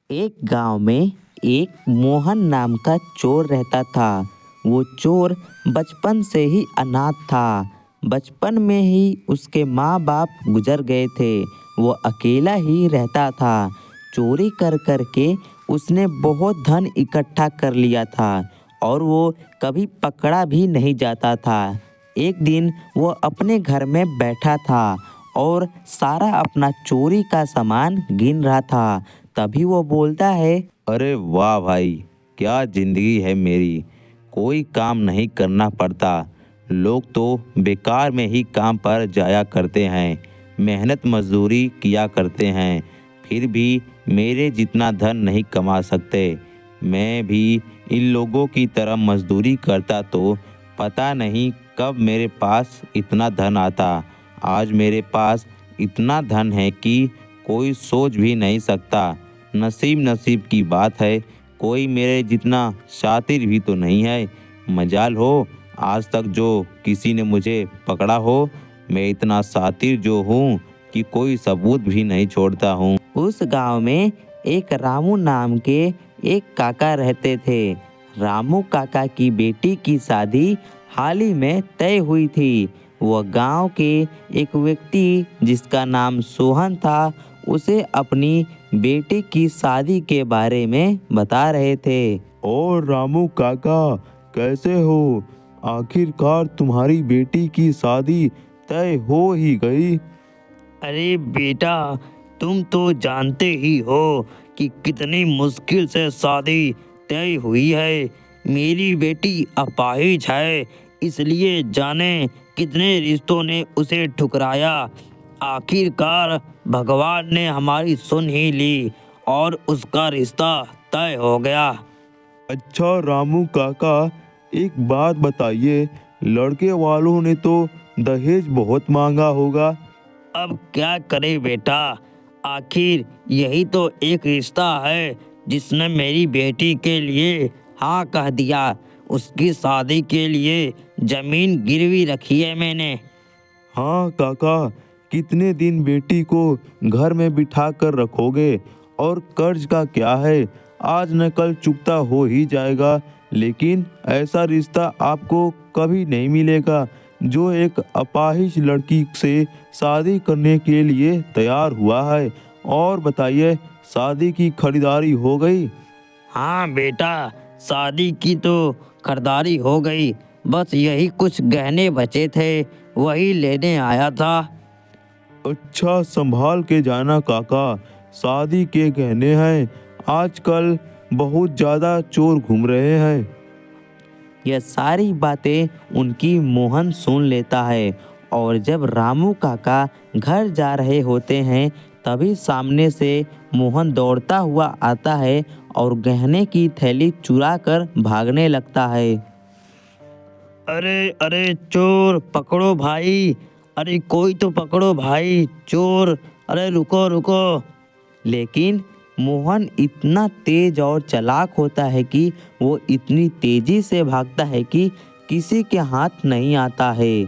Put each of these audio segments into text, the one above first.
एक गांव में एक मोहन नाम का चोर रहता था। वो चोर बचपन से ही अनाथ था। बचपन में ही उसके माँ बाप गुजर गए थे। वो अकेला ही रहता था। चोरी कर कर के उसने बहुत धन इकट्ठा कर लिया था और वो कभी पकड़ा भी नहीं जाता था। एक दिन वो अपने घर में बैठा था और सारा अपना चोरी का सामान गिन रहा था। तभी वो बोलता है, अरे वाह भाई, क्या जिंदगी है मेरी। कोई काम नहीं करना पड़ता। लोग तो बेकार में ही काम पर जाया करते हैं, मेहनत मजदूरी किया करते हैं, फिर भी मेरे जितना धन नहीं कमा सकते। मैं भी इन लोगों की तरह मजदूरी करता तो पता नहीं कब मेरे पास इतना धन आता। आज मेरे पास इतना धन है कि कोई सोच भी नहीं सकता। नसीब नसीब की बात है, कोई मेरे जितना शातिर भी तो नहीं है। मजाल हो आज तक जो किसी ने मुझे पकड़ा हो। मैं इतना शातिर जो हूँ कि कोई सबूत भी नहीं छोड़ता हूँ। उस गांव में एक रामू नाम के एक काका रहते थे। रामू काका की बेटी की शादी हाल ही में तय हुई थी। वह गांव के एक व्यक्ति जिसका नाम सोहन था उसे अपनी बेटी की शादी के बारे में बता रहे थे। और रामू काका, कैसे हो? आखिरकार तुम्हारी बेटी की शादी तय हो ही गई। अरे बेटा, तुम तो जानते ही हो कि कितनी मुश्किल से शादी तय हुई है। मेरी बेटी अपाहिज है, इसलिए जाने कितने रिश्तों ने उसे ठुकराया। आखिरकार भगवान ने हमारी सुन ही ली और उसका रिश्ता तय हो गया। अच्छा रामू काका, एक बात बताइए, लड़के वालों ने तो दहेज बहुत मांगा होगा। अब क्या करे बेटा, आखिर यही तो एक रिश्ता है जिसने मेरी बेटी के लिए हाँ कह दिया। उसकी शादी के लिए जमीन गिरवी रखी है मैंने। हाँ काका, कितने दिन बेटी को घर में बिठा कर रखोगे? और कर्ज का क्या है, आज न कल चुकता हो ही जाएगा। लेकिन ऐसा रिश्ता आपको कभी नहीं मिलेगा जो एक अपाहिज लड़की से शादी करने के लिए तैयार हुआ है। और बताइए, शादी की खरीदारी हो गई? हाँ बेटा, शादी की तो खरीदारी हो गई। बस यही कुछ गहने बचे थे, वही लेने आया था। अच्छा, संभाल के जाना काका, शादी के गहने हैं। आजकल बहुत ज़्यादा चोर घूम रहे हैं। यह सारी बातें उनकी मोहन सुन लेता है और जब रामू काका घर जा रहे होते हैं तभी सामने से मोहन दौड़ता हुआ आता है और गहने की थैली चुरा कर भागने लगता है। अरे अरे चोर पकड़ो भाई, अरे कोई तो पकड़ो भाई, चोर, अरे रुको रुको। लेकिन मोहन इतना तेज और चालाक होता है कि वो इतनी तेजी से भागता है कि किसी के हाथ नहीं आता है।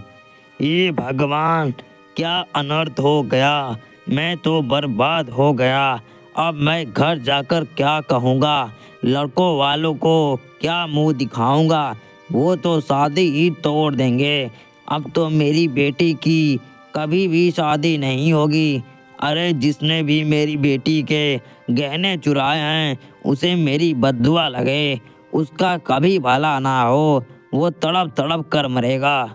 ये भगवान, क्या अनर्थ हो गया, मैं तो बर्बाद हो गया। अब मैं घर जाकर क्या कहूँगा, लड़कों वालों को क्या मुंह दिखाऊंगा, वो तो शादी ही तोड़ देंगे। अब तो मेरी बेटी की कभी भी शादी नहीं होगी। अरे जिसने भी मेरी बेटी के गहने चुराए हैं उसे मेरी बद्दुआ लगे, उसका कभी भला ना हो, वो तड़प तड़प कर मरेगा।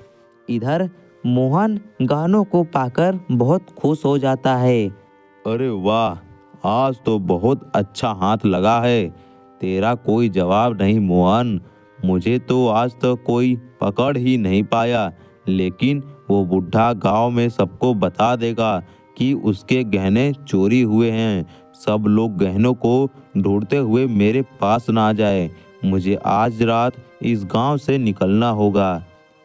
इधर मोहन गहनों को पाकर बहुत खुश हो जाता है। अरे वाह, आज तो बहुत अच्छा हाथ लगा है। तेरा कोई जवाब नहीं मोहन। मुझे तो आज तक कोई पकड़ ही नहीं पाया, लेकिन वो बुढ़ा गांव में सबको बता देगा कि उसके गहने चोरी हुए हैं। सब लोग गहनों को ढूंढते हुए मेरे पास ना आ जाए। मुझे आज रात इस गांव से निकलना होगा।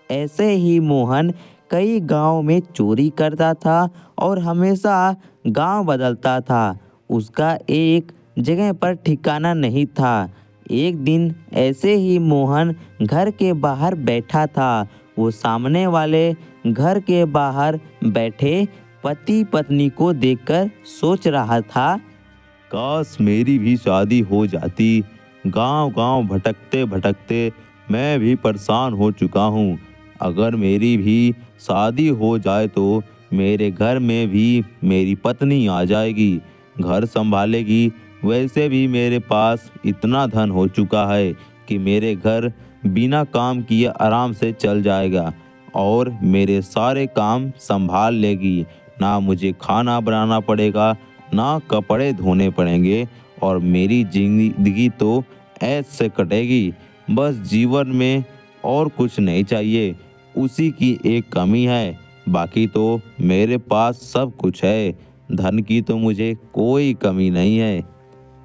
ऐसे ही मोहन कई गांव में चोरी करता था और हमेशा गांव बदलता था। उसका एक जगह पर ठिकाना नहीं था। एक दिन ऐसे ही मोहन घर के बाहर बैठा था। वो सामने वाले घर के बाहर बैठे पति पत्नी को देखकर सोच रहा था। काश मेरी भी शादी हो जाती। गांव-गांव भटकते भटकते मैं भी परेशान हो चुका हूँ। अगर मेरी भी शादी हो जाए तो मेरे घर में भी मेरी पत्नी आ जाएगी, घर संभालेगी। वैसे भी मेरे पास इतना धन हो चुका है कि मेरे घर बिना काम किए आराम से चल जाएगा और मेरे सारे काम संभाल लेगी। ना मुझे खाना बनाना पड़ेगा, ना कपड़े धोने पड़ेंगे और मेरी जिंदगी तो ऐसे कटेगी। बस जीवन में और कुछ नहीं चाहिए, उसी की एक कमी है, बाकी तो मेरे पास सब कुछ है। धन की तो मुझे कोई कमी नहीं है।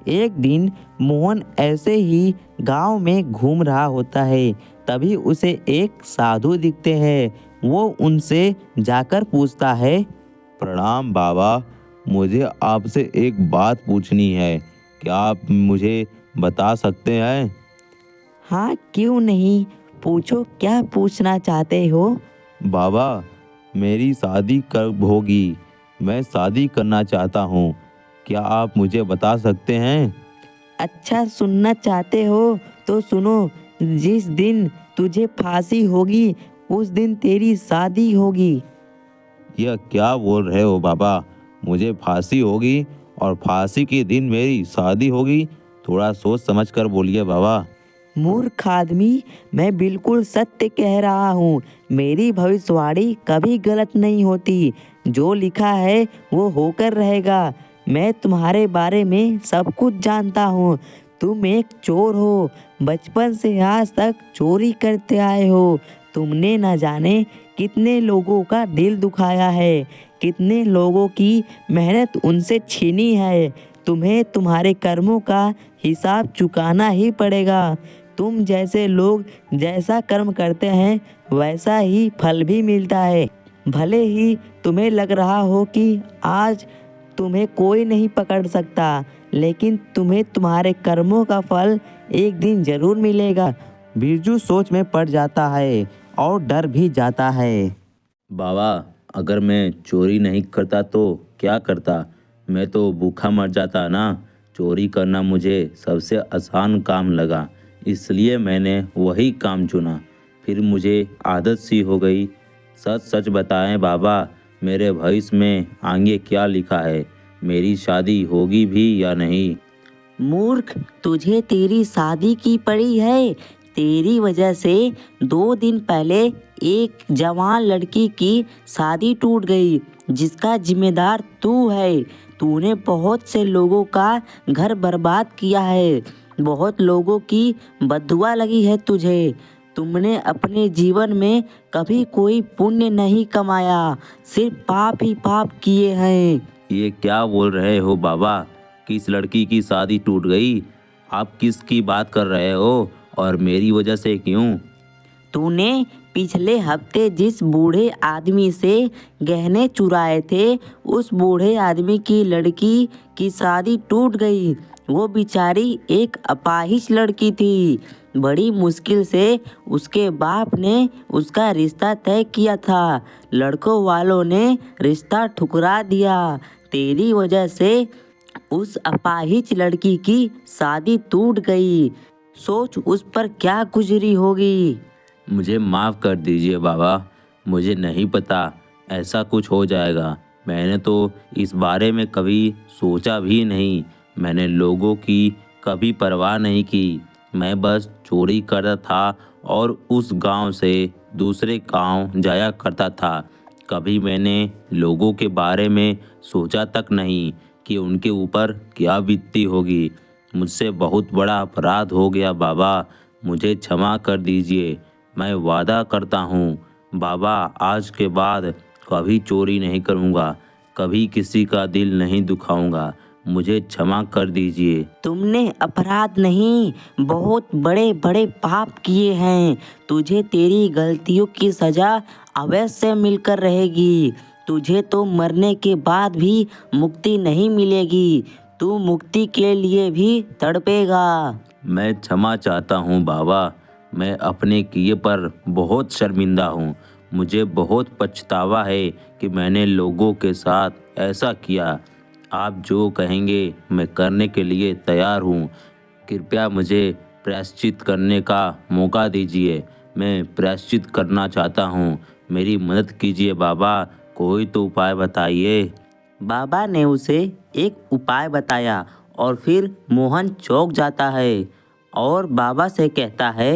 एक दिन मोहन ऐसे ही गांव में घूम रहा होता है। तभी उसे एक साधु दिखते हैं। वो उनसे जाकर पूछता है, प्रणाम बाबा, मुझे आपसे एक बात पूछनी है, क्या आप मुझे बता सकते हैं? हाँ क्यों नहीं, पूछो क्या पूछना चाहते हो। बाबा, मेरी शादी कब होगी? मैं शादी करना चाहता हूँ, क्या आप मुझे बता सकते हैं? अच्छा सुनना चाहते हो तो सुनो, जिस दिन तुझे फांसी होगी उस दिन तेरी शादी होगी। यह क्या बोल रहे हो बाबा? मुझे फांसी होगी और फांसी के दिन मेरी शादी होगी? थोड़ा सोच समझ कर बोलिए बाबा। मूर्ख आदमी, मैं बिल्कुल सत्य कह रहा हूँ। मेरी भविष्यवाणी कभी गलत नहीं होती। जो लिखा है वो होकर रहेगा। मैं तुम्हारे बारे में सब कुछ जानता हूँ। तुम एक चोर हो, बचपन से आज तक चोरी करते आए हो। तुमने न जाने कितने लोगों का दिल दुखाया है, कितने लोगों की मेहनत उनसे छीनी है। तुम्हें तुम्हारे कर्मों का हिसाब चुकाना ही पड़ेगा। तुम जैसे लोग जैसा कर्म करते हैं वैसा ही फल भी मिलता है। भले ही तुम्हें लग रहा हो कि आज तुम्हें कोई नहीं पकड़ सकता, लेकिन तुम्हें तुम्हारे कर्मों का फल एक दिन जरूर मिलेगा। बिरजू सोच में पड़ जाता है और डर भी जाता है। बाबा, अगर मैं चोरी नहीं करता तो क्या करता? मैं तो भूखा मर जाता ना। चोरी करना मुझे सबसे आसान काम लगा, इसलिए मैंने वही काम चुना। फिर मुझे आदत सी हो गई। सच सच बताएं बाबा, मेरे भविष्य में आगे क्या लिखा है? मेरी शादी होगी भी या नहीं? मूर्ख, तुझे तेरी शादी की पड़ी है। तेरी वजह से 2 दिन पहले एक जवान लड़की की शादी टूट गई, जिसका जिम्मेदार तू है। तूने बहुत से लोगों का घर बर्बाद किया है। बहुत लोगों की बद्दुआ लगी है तुझे। तुमने अपने जीवन में कभी कोई पुण्य नहीं कमाया, सिर्फ पाप ही पाप किए हैं। ये क्या बोल रहे हो बाबा? किस लड़की की शादी टूट गई? आप किसकी बात कर रहे हो और मेरी वजह से क्यों? तूने पिछले हफ्ते जिस बूढ़े आदमी से गहने चुराए थे, उस बूढ़े आदमी की लड़की की शादी टूट गई। वो बेचारी एक अपाहिज लड़की थी। बड़ी मुश्किल से उसके बाप ने उसका रिश्ता तय किया था। लड़कों वालों ने रिश्ता ठुकरा दिया। तेरी वजह से उस अपाहिज लड़की की शादी टूट गई। सोच उस पर क्या गुजरी होगी। मुझे माफ़ कर दीजिए बाबा, मुझे नहीं पता ऐसा कुछ हो जाएगा। मैंने तो इस बारे में कभी सोचा भी नहीं। मैंने लोगों की कभी परवाह नहीं की। मैं बस चोरी करता था और उस गांव से दूसरे गांव जाया करता था। कभी मैंने लोगों के बारे में सोचा तक नहीं कि उनके ऊपर क्या बीतती होगी। मुझसे बहुत बड़ा अपराध हो गया बाबा, मुझे क्षमा कर दीजिए। मैं वादा करता हूँ बाबा, आज के बाद कभी चोरी नहीं करूँगा, कभी किसी का दिल नहीं दुखाऊंगा। मुझे क्षमा कर दीजिए। तुमने अपराध नहीं, बहुत बड़े बड़े पाप किए हैं। तुझे तेरी गलतियों की सजा अवश्य मिलकर रहेगी। तुझे तो मरने के बाद भी मुक्ति नहीं मिलेगी। तू मुक्ति के लिए भी तड़पेगा। मैं क्षमा चाहता हूँ बाबा, मैं अपने किए पर बहुत शर्मिंदा हूँ। मुझे बहुत पछतावा है कि मैंने लोगों के साथ ऐसा किया। आप जो कहेंगे मैं करने के लिए तैयार हूँ। कृपया मुझे प्रायश्चित करने का मौका दीजिए। मैं प्रायश्चित करना चाहता हूँ। मेरी मदद कीजिए बाबा, कोई तो उपाय बताइए। बाबा ने उसे एक उपाय बताया और फिर मोहन चौंक जाता है और बाबा से कहता है,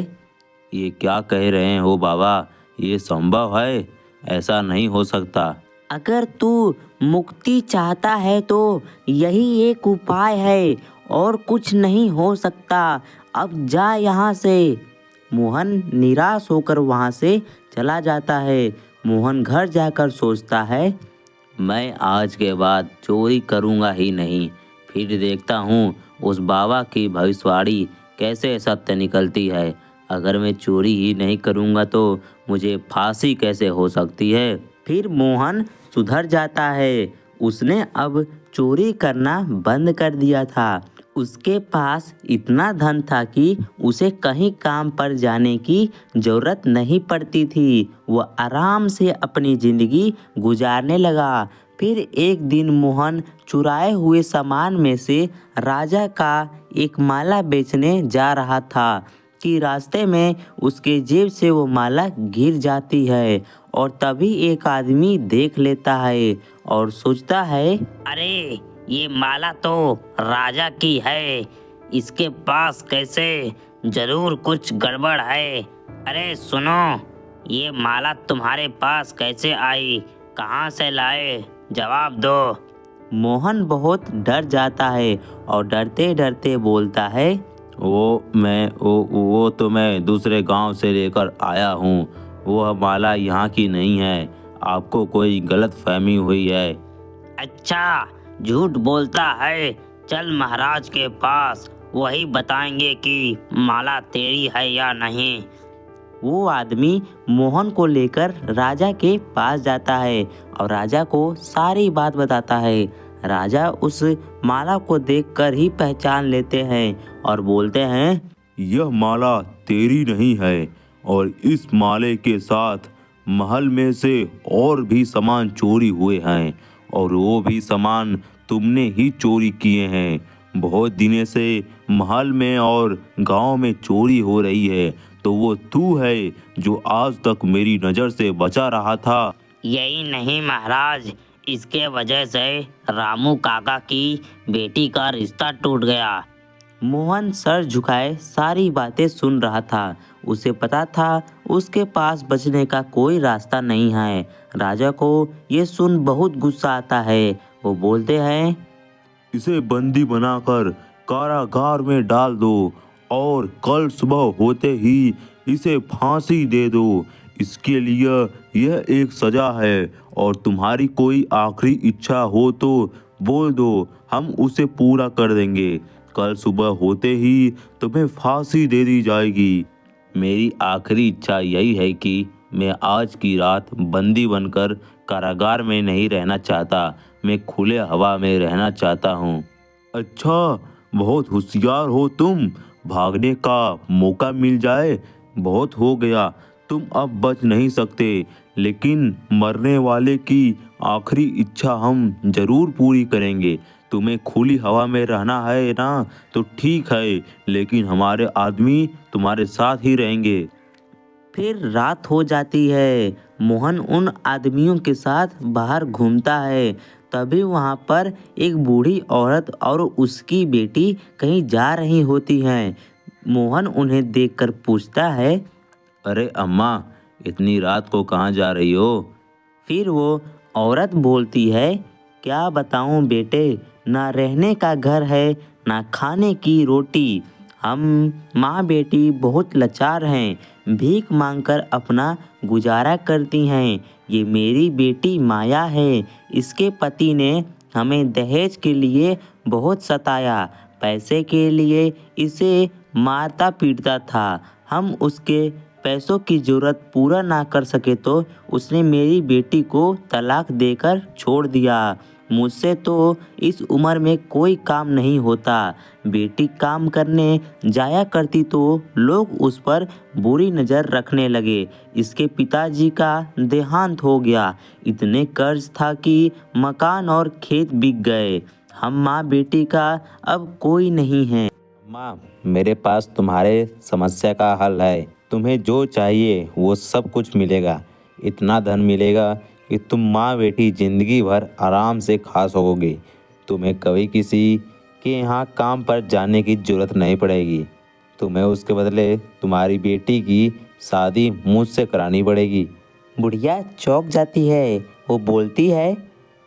ये क्या कह रहे हो बाबा? ये संभव है? ऐसा नहीं हो सकता। अगर तू मुक्ति चाहता है तो यही एक उपाय है और कुछ नहीं हो सकता। अब जा यहाँ से। मोहन निराश होकर वहाँ से चला जाता है। मोहन घर जाकर सोचता है, मैं आज के बाद चोरी करूँगा ही नहीं। फिर देखता हूँ उस बाबा की भविष्यवाणी कैसे सत्य निकलती है। अगर मैं चोरी ही नहीं करूँगा तो मुझे फांसी कैसे हो सकती है। फिर मोहन सुधर जाता है। उसने अब चोरी करना बंद कर दिया था। उसके पास इतना धन था कि उसे कहीं काम पर जाने की जरूरत नहीं पड़ती थी। वह आराम से अपनी जिंदगी गुजारने लगा। फिर एक दिन मोहन चुराए हुए सामान में से राजा का एक माला बेचने जा रहा था कि रास्ते में उसके जेब से वो माला गिर जाती है और तभी एक आदमी देख लेता है और सोचता है, अरे ये माला तो राजा की है, इसके पास कैसे? जरूर कुछ गड़बड़ है। अरे सुनो, ये माला तुम्हारे पास कैसे आई? कहाँ से लाए? जवाब दो। मोहन बहुत डर जाता है और डरते डरते बोलता है, वो तो मैं दूसरे गांव से लेकर आया हूँ। वह माला यहाँ की नहीं है। आपको कोई गलत फहमी हुई है। अच्छा, झूठ बोलता है। चल महाराज के पास, वही बताएंगे कि माला तेरी है या नहीं। वो आदमी मोहन को लेकर राजा के पास जाता है और राजा को सारी बात बताता है। राजा उस माला को देखकर ही पहचान लेते हैं और बोलते हैं, यह माला तेरी नहीं है और इस माले के साथ महल में से और भी सामान चोरी हुए हैं और वो भी सामान तुमने ही चोरी किए हैं। बहुत दिनों से महल में और गांव में चोरी हो रही है, तो वो तू है जो आज तक मेरी नज़र से बचा रहा था। यही नहीं महाराज, इसके वजह से रामू काका की बेटी का रिश्ता टूट गया। मोहन सर झुकाए सारी बातें सुन रहा था। उसे पता था उसके पास बचने का कोई रास्ता नहीं है। राजा को ये सुन बहुत गुस्सा आता है। वो बोलते हैं, इसे बंदी बनाकर कारागार में डाल दो और कल सुबह होते ही इसे फांसी दे दो। इसके लिए यह एक सजा है और तुम्हारी कोई आखिरी इच्छा हो तो बोल दो, हम उसे पूरा कर देंगे। कल सुबह होते ही तुम्हें फांसी दे दी जाएगी। मेरी आखिरी इच्छा यही है कि मैं आज की रात बंदी बनकर कारागार में नहीं रहना चाहता। मैं खुले हवा में रहना चाहता हूँ। अच्छा, बहुत होशियार हो तुम। भागने का मौका मिल जाए बहुत हो गया। तुम अब बच नहीं सकते, लेकिन मरने वाले की आखिरी इच्छा हम जरूर पूरी करेंगे। तुम्हें खुली हवा में रहना है ना, तो ठीक है, लेकिन हमारे आदमी तुम्हारे साथ ही रहेंगे। फिर रात हो जाती है। मोहन उन आदमियों के साथ बाहर घूमता है। तभी वहाँ पर एक बूढ़ी औरत और उसकी बेटी कहीं जा रही होती हैं। मोहन उन्हें देखकर पूछता है, अरे अम्मा, इतनी रात को कहाँ जा रही हो? फिर वो औरत बोलती है, क्या बताऊं बेटे, ना रहने का घर है ना खाने की रोटी। हम माँ बेटी बहुत लाचार हैं, भीख मांगकर अपना गुजारा करती हैं। ये मेरी बेटी माया है। इसके पति ने हमें दहेज के लिए बहुत सताया। पैसे के लिए इसे मारता पीटता था। हम उसके पैसों की ज़रूरत पूरा ना कर सके तो उसने मेरी बेटी को तलाक देकर छोड़ दिया। मुझसे तो इस उम्र में कोई काम नहीं होता। बेटी काम करने जाया करती तो लोग उस पर बुरी नज़र रखने लगे। इसके पिताजी का देहांत हो गया। इतने कर्ज था कि मकान और खेत बिक गए। हम माँ बेटी का अब कोई नहीं है। माँ, मेरे पास तुम्हारे समस्या का हल है। तुम्हें जो चाहिए वो सब कुछ मिलेगा। इतना धन मिलेगा कि तुम माँ बेटी जिंदगी भर आराम से खा सकोगे। तुम्हें कभी किसी के यहाँ काम पर जाने की जरूरत नहीं पड़ेगी। तुम्हें उसके बदले तुम्हारी बेटी की शादी मुझसे करानी पड़ेगी। बुढ़िया चौंक जाती है। वो बोलती है,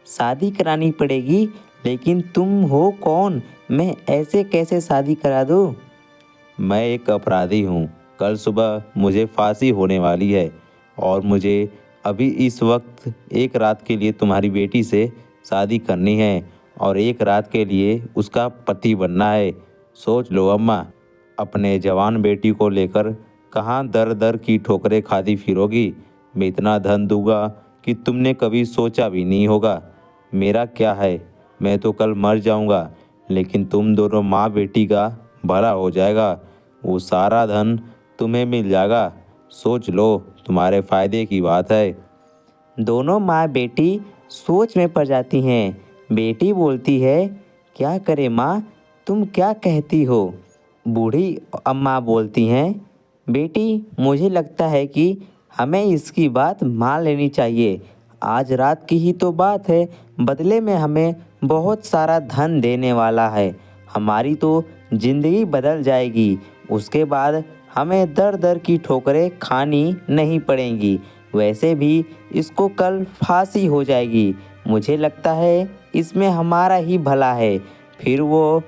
शादी करानी पड़ेगी, लेकिन तुम हो कौन? मैं ऐसे कैसे शादी करा दूँ? मैं एक अपराधी हूँ। कल सुबह मुझे फांसी होने वाली है और मुझे अभी इस वक्त एक रात के लिए तुम्हारी बेटी से शादी करनी है और एक रात के लिए उसका पति बनना है। सोच लो अम्मा, अपने जवान बेटी को लेकर कहाँ दर दर की ठोकरें खाती फिरोगी। मैं इतना धन दूंगा कि तुमने कभी सोचा भी नहीं होगा। मेरा क्या है, मैं तो कल मर जाऊंगा, लेकिन तुम दोनों माँ बेटी का भला हो जाएगा। वो सारा धन तुम्हें मिल जाएगा। सोच लो, तुम्हारे फायदे की बात है। दोनों माँ बेटी सोच में पड़ जाती हैं। बेटी बोलती है, क्या करे माँ, तुम क्या कहती हो? बूढ़ी अम्मा बोलती हैं, बेटी मुझे लगता है कि हमें इसकी बात मान लेनी चाहिए। आज रात की ही तो बात है, बदले में हमें बहुत सारा धन देने वाला है। हमारी तो जिंदगी बदल जाएगी। उसके बाद हमें दर दर की ठोकरें खानी नहीं पड़ेंगी। वैसे भी इसको कल फांसी हो जाएगी। मुझे लगता है इसमें हमारा ही भला है। फिर वो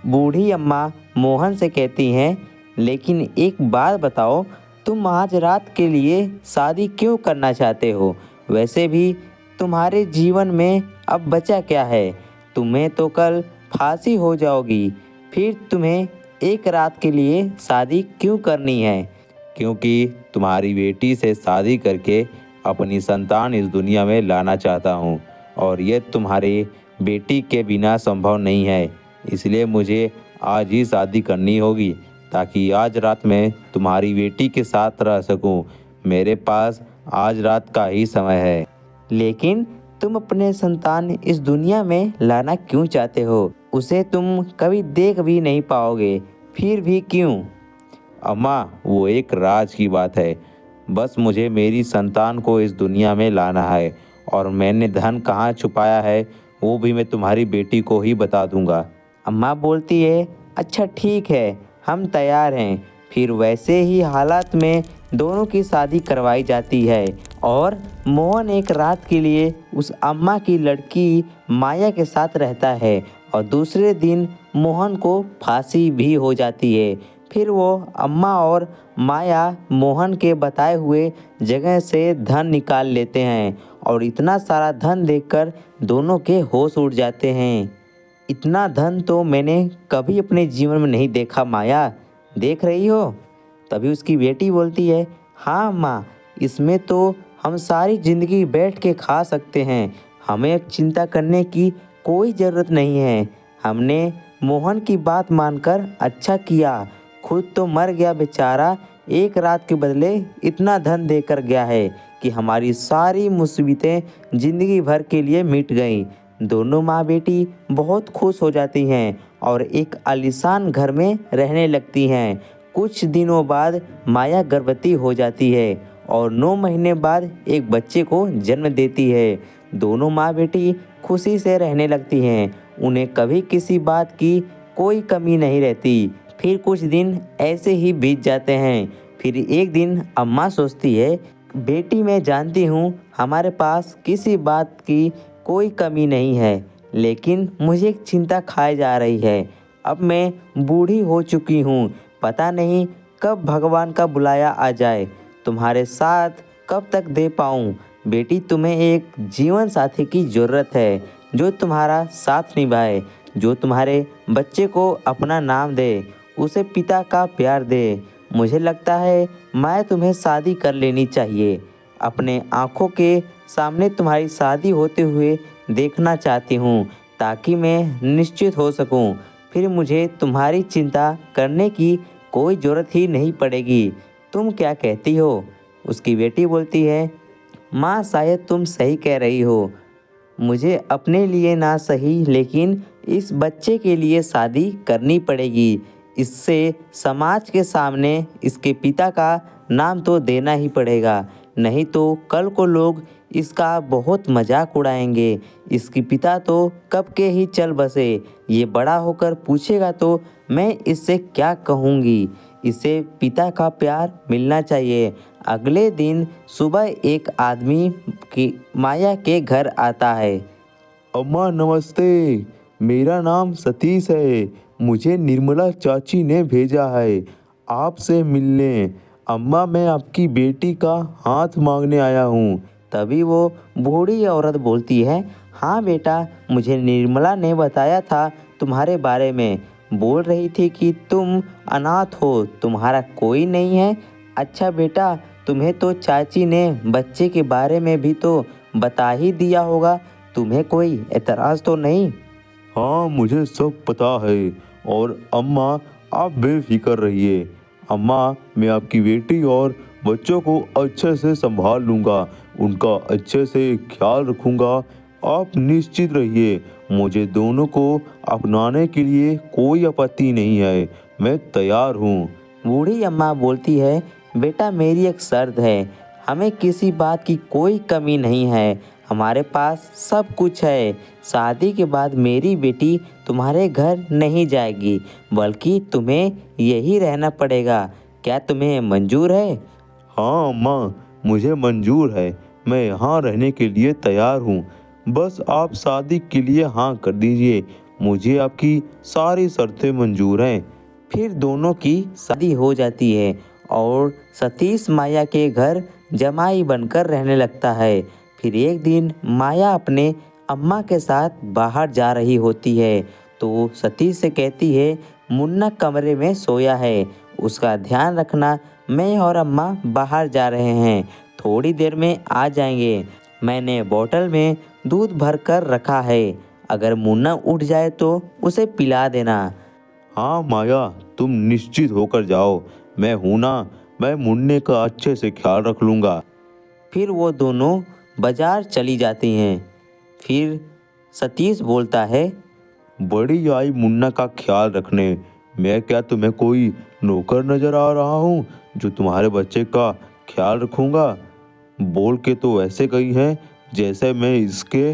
बूढ़ी अम्मा मोहन से कहती हैं, लेकिन एक बात बताओ, तुम आज रात के लिए शादी क्यों करना चाहते हो? वैसे भी तुम्हारे जीवन में अब बचा क्या है? तुम्हें तो कल फांसी हो जाओगी। फिर तुम्हें एक रात के लिए शादी क्यों करनी है? क्योंकि तुम्हारी बेटी से शादी करके अपनी संतान इस दुनिया में लाना चाहता हूँ और ये तुम्हारी बेटी के बिना संभव नहीं है। इसलिए मुझे आज ही शादी करनी होगी ताकि आज रात में तुम्हारी बेटी के साथ रह सकूं। मेरे पास आज रात का ही समय है। लेकिन तुम अपने संतान इस दुनिया में लाना क्यों चाहते हो? उसे तुम कभी देख भी नहीं पाओगे। फिर भी क्यों? अम्मा, वो एक राज की बात है। बस मुझे मेरी संतान को इस दुनिया में लाना है और मैंने धन कहाँ छुपाया है वो भी मैं तुम्हारी बेटी को ही बता दूंगा। अम्मा बोलती है, अच्छा ठीक है, हम तैयार हैं। फिर वैसे ही हालात में दोनों की शादी करवाई जाती है और मोहन एक रात के लिए उस अम्मा की लड़की माया के साथ रहता है और दूसरे दिन मोहन को फांसी भी हो जाती है। फिर वो अम्मा और माया मोहन के बताए हुए जगह से धन निकाल लेते हैं और इतना सारा धन देखकर दोनों के होश उड़ जाते हैं। इतना धन तो मैंने कभी अपने जीवन में नहीं देखा माया, देख रही हो? तभी उसकी बेटी बोलती है, हाँ माँ, इसमें तो हम सारी ज़िंदगी बैठ के खा सकते हैं। हमें अब चिंता करने की कोई ज़रूरत नहीं है। हमने मोहन की बात मानकर अच्छा किया। खुद तो मर गया बेचारा, एक रात के बदले इतना धन देकर गया है कि हमारी सारी मुसीबतें ज़िंदगी भर के लिए मिट गईं। दोनों माँ बेटी बहुत खुश हो जाती हैं और एक आलीशान घर में रहने लगती हैं। कुछ दिनों बाद माया गर्भवती हो जाती है और 9 महीने बाद एक बच्चे को जन्म देती है। दोनों माँ बेटी खुशी से रहने लगती हैं। उन्हें कभी किसी बात की कोई कमी नहीं रहती। फिर कुछ दिन ऐसे ही बीत जाते हैं। फिर एक दिन अम्मा सोचती है, बेटी मैं जानती हूँ हमारे पास किसी बात की कोई कमी नहीं है, लेकिन मुझे एक चिंता खाए जा रही है। अब मैं बूढ़ी हो चुकी हूँ, पता नहीं कब भगवान का बुलाया आ जाए। तुम्हारे साथ कब तक दे पाऊँ? बेटी तुम्हें एक जीवन साथी की ज़रूरत है जो तुम्हारा साथ निभाए, जो तुम्हारे बच्चे को अपना नाम दे, उसे पिता का प्यार दे। मुझे लगता है मैं तुम्हें शादी कर लेनी चाहिए। अपने आँखों के सामने तुम्हारी शादी होते हुए देखना चाहती हूँ ताकि मैं निश्चित हो सकूँ। फिर मुझे तुम्हारी चिंता करने की कोई ज़रूरत ही नहीं पड़ेगी। तुम क्या कहती हो? उसकी बेटी बोलती है, माँ शायद तुम सही कह रही हो। मुझे अपने लिए ना सही लेकिन इस बच्चे के लिए शादी करनी पड़ेगी। इससे समाज के सामने इसके पिता का नाम तो देना ही पड़ेगा, नहीं तो कल को लोग इसका बहुत मजाक उड़ाएंगे। इसके पिता तो कब के ही चल बसे, ये बड़ा होकर पूछेगा तो मैं इससे क्या कहूँगी। इसे पिता का प्यार मिलना चाहिए। अगले दिन सुबह एक आदमी की माया के घर आता है। अम्मा नमस्ते, मेरा नाम सतीश है। मुझे निर्मला चाची ने भेजा है आपसे मिलने। अम्मा मैं आपकी बेटी का हाथ मांगने आया हूँ। तभी वो बूढ़ी औरत बोलती है, हाँ बेटा, मुझे निर्मला ने बताया था तुम्हारे बारे में। बोल रही थी कि तुम अनाथ हो, तुम्हारा कोई नहीं है। अच्छा बेटा, तुम्हें तो चाची ने बच्चे के बारे में भी तो बता ही दिया होगा, तुम्हें कोई एतराज़ तो नहीं? हाँ मुझे सब पता है। और अम्मा आप बेफिक्र रहिए। अम्मा मैं आपकी बेटी और बच्चों को अच्छे से संभाल लूँगा, उनका अच्छे से ख्याल रखूँगा। आप निश्चित रहिए, मुझे दोनों को अपनाने के लिए कोई आपत्ति नहीं है। मैं तैयार हूँ। बूढ़ी अम्मा बोलती है, बेटा मेरी एक शर्त है, हमें किसी बात की कोई कमी नहीं है, हमारे पास सब कुछ है। शादी के बाद मेरी बेटी तुम्हारे घर नहीं जाएगी, बल्कि तुम्हें यही रहना पड़ेगा। क्या तुम्हें मंजूर है? हाँ अम्मा, मुझे मंजूर है। मैं यहाँ रहने के लिए तैयार हूँ। बस आप शादी के लिए हाँ कर दीजिए। मुझे आपकी सारी शर्तें मंजूर हैं। फिर दोनों की शादी हो जाती है और सतीश माया के घर जमाई बनकर रहने लगता है। फिर एक दिन माया अपने अम्मा के साथ बाहर जा रही होती है तो सतीश से कहती है, मुन्ना कमरे में सोया है, उसका ध्यान रखना, मैं और अम्मा बाहर जा रहे हैं, थोड़ी देर में आ जाएंगे। मैंने बोतल में दूध भर कर रखा है, अगर मुन्ना उठ जाए तो उसे पिला देना। हाँ माया, तुम निश्चित होकर जाओ। मैं हूं ना, मैं मुन्ने का अच्छे से ख्याल रख लूँगा। फिर वो दोनों बाजार चली जाती हैं। फिर सतीश बोलता है, बड़ी आई मुन्ना का ख्याल रखने। मैं क्या तुम्हें कोई नौकर नजर आ रहा हूँ जो तुम्हारे बच्चे का ख्याल रखूँगा? बोल के तो ऐसे गई हैं जैसे मैं इसके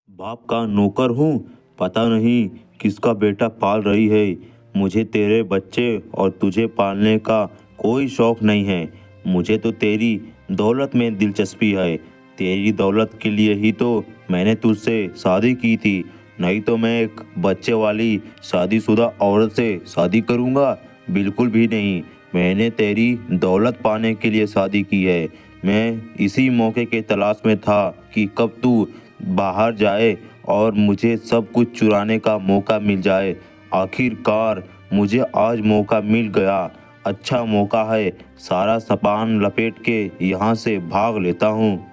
बाप का नौकर हूँ। पता नहीं किसका बेटा पाल रही है। मुझे तेरे बच्चे और तुझे पालने का कोई शौक नहीं है। मुझे तो तेरी दौलत में दिलचस्पी है। तेरी दौलत के लिए ही तो मैंने तुझसे शादी की थी, नहीं तो मैं एक बच्चे वाली शादीशुदा औरत से शादी करूँगा? बिल्कुल भी नहीं। मैंने तेरी दौलत पाने के लिए शादी की है। मैं इसी मौके के तलाश में था कि कब तू बाहर जाए और मुझे सब कुछ चुराने का मौका मिल जाए। आखिरकार मुझे आज मौका मिल गया। अच्छा मौका है, सारा सामान लपेट के यहाँ से भाग लेता हूँ।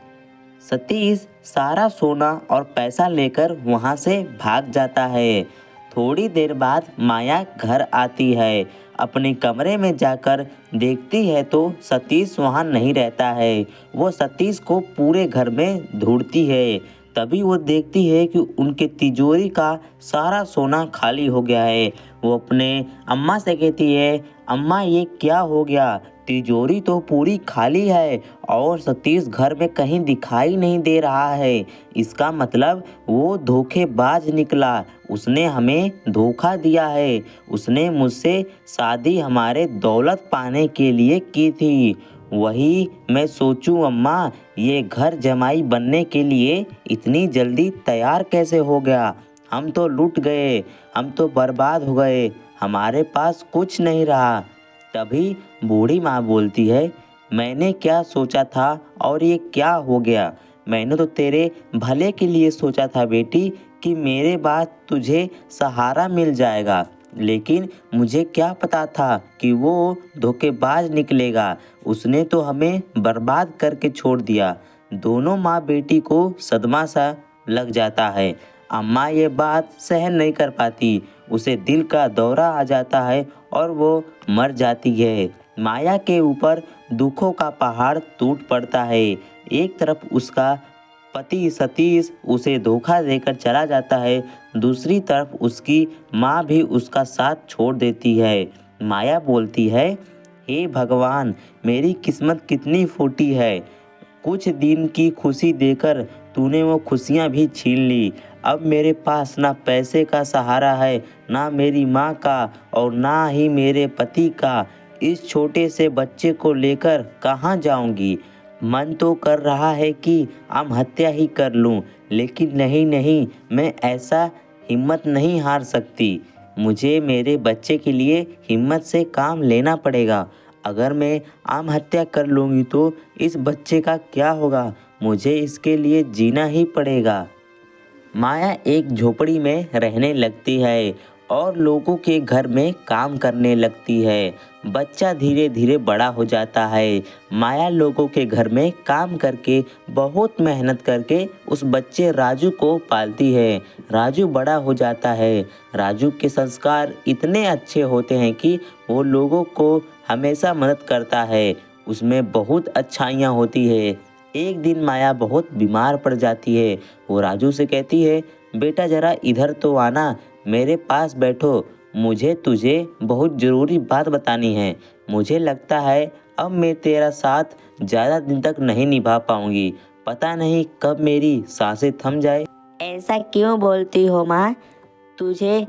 सतीश सारा सोना और पैसा लेकर वहाँ से भाग जाता है। थोड़ी देर बाद माया घर आती है। अपने कमरे में जाकर देखती है तो सतीश वहाँ नहीं रहता है। वो सतीश को पूरे घर में ढूंढती है। तभी वो देखती है कि उनके तिजोरी का सारा सोना खाली हो गया है। वो अपने अम्मा से कहती है, अम्मा ये क्या हो गया, तिजोरी तो पूरी खाली है और सतीश घर में कहीं दिखाई नहीं दे रहा है। इसका मतलब वो धोखेबाज निकला, उसने हमें धोखा दिया है। उसने मुझसे शादी हमारे दौलत पाने के लिए की थी। वही मैं सोचूं अम्मा, ये घर जमाई बनने के लिए इतनी जल्दी तैयार कैसे हो गया? हम तो लूट गए, हम तो बर्बाद हो गए, हमारे पास कुछ नहीं रहा। तभी बूढ़ी माँ बोलती है, मैंने क्या सोचा था और ये क्या हो गया? मैंने तो तेरे भले के लिए सोचा था बेटी कि मेरे बाद तुझे सहारा मिल जाएगा, लेकिन मुझे क्या पता था कि वो धोखेबाज निकलेगा। उसने तो हमें बर्बाद करके छोड़ दिया। दोनों माँ बेटी को सदमा सा लग जाता है। अम्मा ये बात सहन नहीं कर पाती, उसे दिल का दौरा आ जाता है और वो मर जाती है। माया के ऊपर दुखों का पहाड़ टूट पड़ता है। एक तरफ उसका पति सतीश उसे धोखा देकर चला जाता है। दूसरी तरफ उसकी माँ भी उसका साथ छोड़ देती है। माया बोलती है, हे भगवान, मेरी किस्मत कितनी फूटी है। कुछ दिन की खुशी देकर तूने वो खुशियाँ भी छीन ली। अब मेरे पास ना पैसे का सहारा है, ना मेरी माँ का और ना ही मेरे पति का। इस छोटे से बच्चे को लेकर कहाँ जाऊँगी। मन तो कर रहा है कि आत्महत्या ही कर लूं, लेकिन नहीं, मैं ऐसा हिम्मत नहीं हार सकती। मुझे मेरे बच्चे के लिए हिम्मत से काम लेना पड़ेगा। अगर मैं आत्महत्या कर लूँगी तो इस बच्चे का क्या होगा। मुझे इसके लिए जीना ही पड़ेगा। माया एक झोपड़ी में रहने लगती है और लोगों के घर में काम करने लगती है। बच्चा धीरे धीरे बड़ा हो जाता है। माया लोगों के घर में काम करके बहुत मेहनत करके उस बच्चे राजू को पालती है। राजू बड़ा हो जाता है। राजू के संस्कार इतने अच्छे होते हैं कि वो लोगों को हमेशा मदद करता है। उसमें बहुत अच्छाइयाँ होती है। एक दिन माया बहुत बीमार पड़ जाती है। वो राजू से कहती है, बेटा ज़रा इधर तो आना, मेरे पास बैठो। मुझे तुझे बहुत ज़रूरी बात बतानी है। मुझे लगता है अब मैं तेरा साथ ज़्यादा दिन तक नहीं निभा पाऊँगी। पता नहीं कब मेरी सांसें थम जाए। ऐसा क्यों बोलती हो माँ? तुझे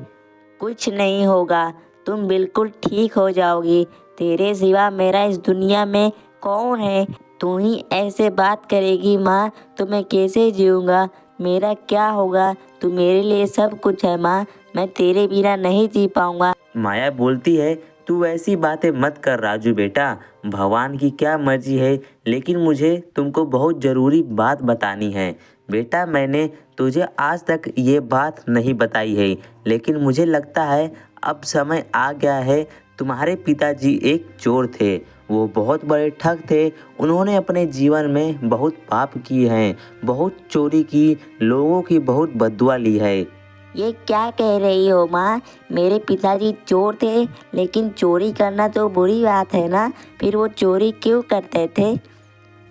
कुछ नहीं होगा, तुम बिल्कुल ठीक हो जाओगी। तेरे सिवा मेरा इस दुनिया में कौन है? तू ही ऐसे बात करेगी माँ तो मैं कैसे जीऊँगा? मेरा क्या होगा? तू मेरे लिए सब कुछ है माँ, मैं तेरे बिना नहीं जी पाऊँगा। माया बोलती है, तू ऐसी बातें मत कर राजू बेटा, भगवान की क्या मर्जी है। लेकिन मुझे तुमको बहुत ज़रूरी बात बतानी है। बेटा मैंने तुझे आज तक ये बात नहीं बताई है, लेकिन मुझे लगता है अब समय आ गया है। तुम्हारे पिताजी एक चोर थे। वो बहुत बड़े ठग थे। उन्होंने अपने जीवन में बहुत पाप किए हैं, बहुत चोरी की, लोगों की बहुत बददुआ ली है। ये क्या कह रही हो माँ? मेरे पिताजी चोर थे, लेकिन चोरी करना तो बुरी बात है ना? फिर वो चोरी क्यों करते थे?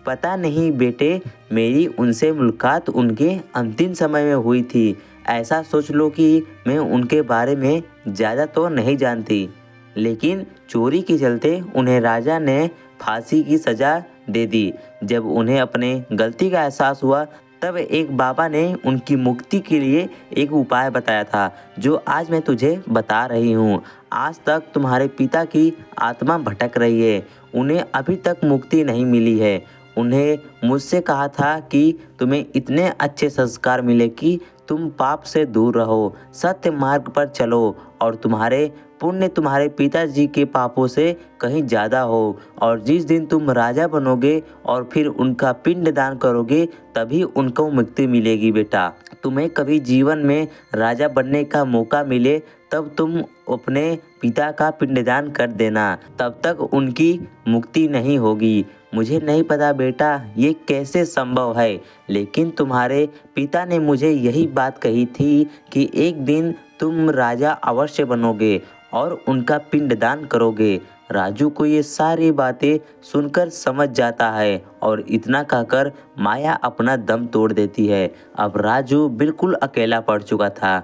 पता नहीं बेटे, मेरी उनसे मुलाकात उनके अंतिम समय में हुई थी। ऐसा सोच लो कि मैं उनके बारे में ज़्यादा तो नहीं जानती, लेकिन चोरी के चलते उन्हें राजा ने फांसी की सज़ा दे दी। जब उन्हें अपने गलती का एहसास हुआ तब एक बाबा ने उनकी मुक्ति के लिए एक उपाय बताया था, जो आज मैं तुझे बता रही हूँ। आज तक तुम्हारे पिता की आत्मा भटक रही है, उन्हें अभी तक मुक्ति नहीं मिली है। उन्हें मुझसे कहा था कि तुम्हें इतने अच्छे संस्कार मिले कि तुम पाप से दूर रहो, सत्य मार्ग पर चलो और तुम्हारे पुण्य तुम्हारे पिताजी के पापों से कहीं ज़्यादा हो। और जिस दिन तुम राजा बनोगे और फिर उनका पिंड दान करोगे तभी उनको मुक्ति मिलेगी। बेटा तुम्हें कभी जीवन में राजा बनने का मौका मिले तब तुम अपने पिता का पिंडदान कर देना, तब तक उनकी मुक्ति नहीं होगी। मुझे नहीं पता बेटा ये कैसे संभव है, लेकिन तुम्हारे पिता ने मुझे यही बात कही थी कि एक दिन तुम राजा अवश्य बनोगे और उनका पिंडदान करोगे। राजू को ये सारी बातें सुनकर समझ जाता है और इतना कहकर माया अपना दम तोड़ देती है। अब राजू बिल्कुल अकेला पड़ चुका था।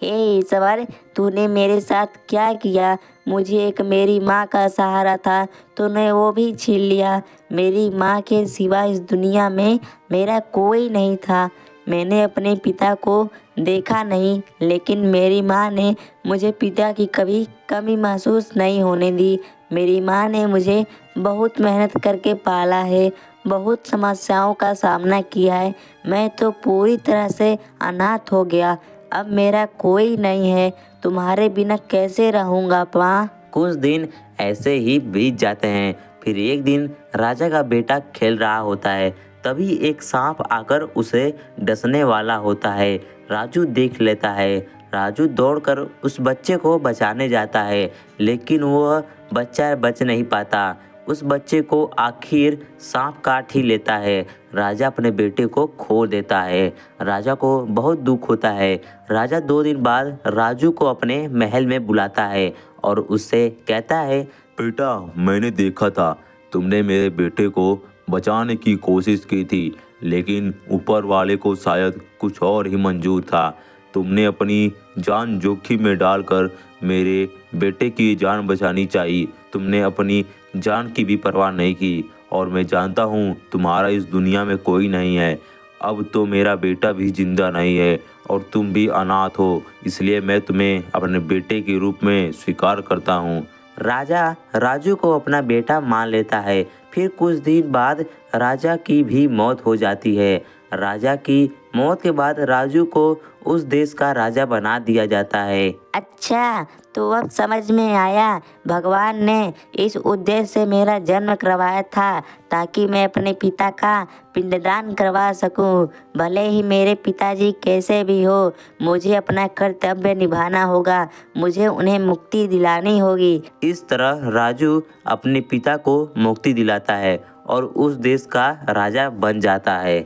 हे ईश्वर, तूने मेरे साथ क्या किया? मुझे एक मेरी माँ का सहारा था, तूने वो भी छीन लिया। मेरी माँ के सिवा इस दुनिया में मेरा कोई नहीं था। मैंने अपने पिता को देखा नहीं, लेकिन मेरी माँ ने मुझे पिता की कभी कमी महसूस नहीं होने दी। मेरी माँ ने मुझे बहुत मेहनत करके पाला है, बहुत समस्याओं का सामना किया है। मैं तो पूरी तरह से अनाथ हो गया। अब मेरा कोई नहीं है, तुम्हारे बिना कैसे रहूँगा माँ? कुछ दिन ऐसे ही बीत जाते हैं। फिर एक दिन राजा का बेटा खेल रहा होता है, तभी एक सांप आकर उसे डसने वाला होता है। राजू देख लेता है। राजू दौड़कर उस बच्चे को बचाने जाता है, लेकिन वह बच्चा बच नहीं पाता। उस बच्चे को आखिर सांप काट ही लेता है। राजा अपने बेटे को खो देता है। राजा को बहुत दुख होता है। राजा 2 दिन बाद राजू को अपने महल में बुलाता है और उससे कहता है, बेटा मैंने देखा था तुमने मेरे बेटे को बचाने की कोशिश की थी, लेकिन ऊपर वाले को शायद कुछ और ही मंजूर था। तुमने अपनी जान जोखिम में डालकर मेरे बेटे की जान बचानी चाहिए। तुमने अपनी जान की भी परवाह नहीं की और मैं जानता हूँ तुम्हारा इस दुनिया में कोई नहीं है। अब तो मेरा बेटा भी जिंदा नहीं है और तुम भी अनाथ हो, इसलिए मैं तुम्हें अपने बेटे के रूप में स्वीकार करता हूँ। राजा राजू को अपना बेटा मान लेता है। फिर कुछ दिन बाद राजा की भी मौत हो जाती है। राजा की मौत के बाद राजू को उस देश का राजा बना दिया जाता है। अच्छा, तो अब समझ में आया, भगवान ने इस उद्देश्य से मेरा जन्म करवाया था ताकि मैं अपने पिता का पिंडदान करवा सकूं। भले ही मेरे पिताजी कैसे भी हो, मुझे अपना कर्तव्य निभाना होगा, मुझे उन्हें मुक्ति दिलानी होगी। इस तरह राजू अपने पिता को मुक्ति दिलाता है और उस देश का राजा बन जाता है।